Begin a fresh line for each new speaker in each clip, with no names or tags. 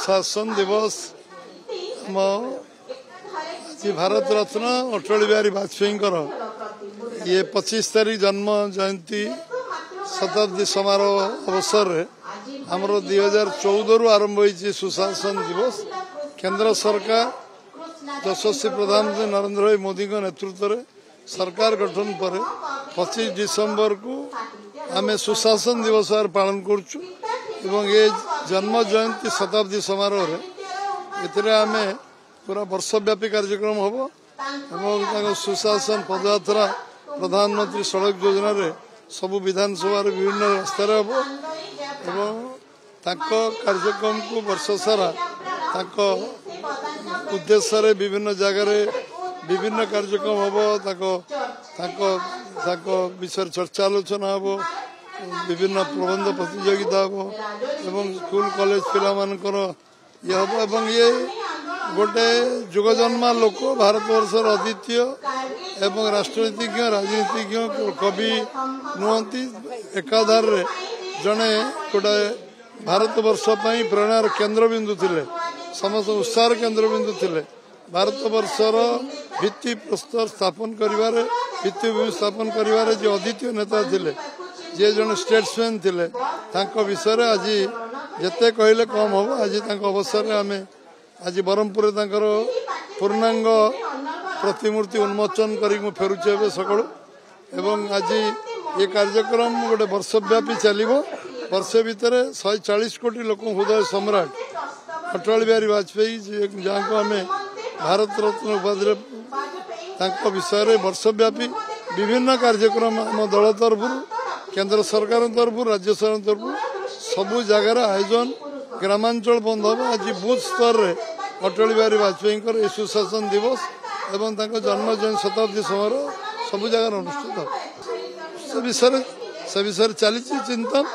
सुशासन दिवस भारत रत्न अटल बिहारी वाजपेयी ये 25 तारीख जन्म जयंती शताब्दी समारोह अवसर में आमर 2014 रु आरंभ होती सुशासन दिवस केंद्र सरकार यशस्वी प्रधानमंत्री नरेंद्र भाई मोदी नेतृत्व में सरकार गठन पर 25 डिसेम्बर को आम सुशासन दिवस पालन करुचु ये जन्म जयंती शताब्दी समारोह आम पूरा वर्षव्यापी कार्यक्रम हम सुशासन पदयात्रा प्रधानमंत्री सड़क योजना रे सबु विधानसभा विभिन्न रास्ता हम कार्यक्रम को वर्ष सारा उद्देश्य विभिन्न जगह विभिन्न कार्यक्रम हम विषय चर्चा आलोचना हम विभिन्न प्रबंध प्रतियोगिता हम स्कूल कॉलेज पिला मानकर ये हम ये गोटे जुगजन्मा लोक भारतवर्षर अद्वितीय एवं राष्ट्रनीतिज्ञ राजनीतिज्ञ कवि नुहति एकाधार जड़े गोटे भारतवर्ष प्रेरणार केन्द्रबिंदु थे समस्त उत्साह केन्द्रबिंदु थे भारतवर्षर भित्ति प्रस्तर स्थापन करिवारे भित्तिभूमि स्थापन करिवारे जो अद्वितीय नेता थे जे जन स्टेट्समैन थे विषय आज जिते कहले कम हम आज अवसर आम आज ब्रह्मपुर पूर्णांग प्रतिमूर्ति उन्मोचन कर फेरुचे सकाळु एवं आज ये कार्यक्रम गोटे वर्षव्यापी चलो वर्ष भितर 140 कोटी लोक हृदय सम्राट अटल बिहारी वाजपेयी जहाँ को आम भारत रत्न उपाधि विषय वर्षव्यापी विभिन्न कार्यक्रम आम दल तरफ केंद्र सरकार तरफ राज्य सरकार तरफ सबू जगार आयोजन ग्रामांचल बंद हम आज बूथ स्तर में अटल बिहारी वाजपेयी सुशासन दिवस एवं जन्म जयंती शताब्दी समारोह सब जगह अनुष्ठित से विषय चली चिंतन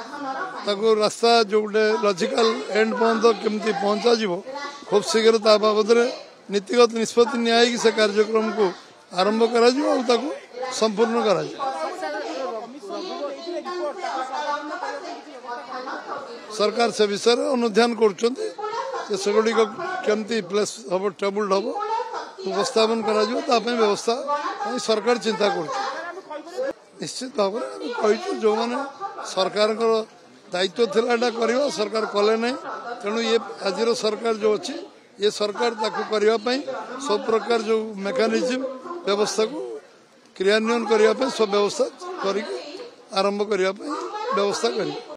रास्ता जो गोटे लॉजिकल एंड पर्यंत केमती पहुंचा खूब शीघ्र ता बाबद नीतिगत निष्पत्ति निया से कार्यक्रम को आरंभ करा संपूर्ण करा सरकार से विषय अनुध्यान करगुड़िक केमती प्लेस हम टेबुल हम उपस्थापन करा व्यवस्था सरकार चिंता कर निश्चित भाव में जो मैंने सरकार दायित्व थिला करवा सरकार कले ना तेणु ये आज सरकार जो अच्छी ये सरकार करने सब प्रकार जो मेकानिज्म व्यवस्था को क्रियान्वयन करने सब व्यवस्था कर आरंभ करने व्यवस्था कर।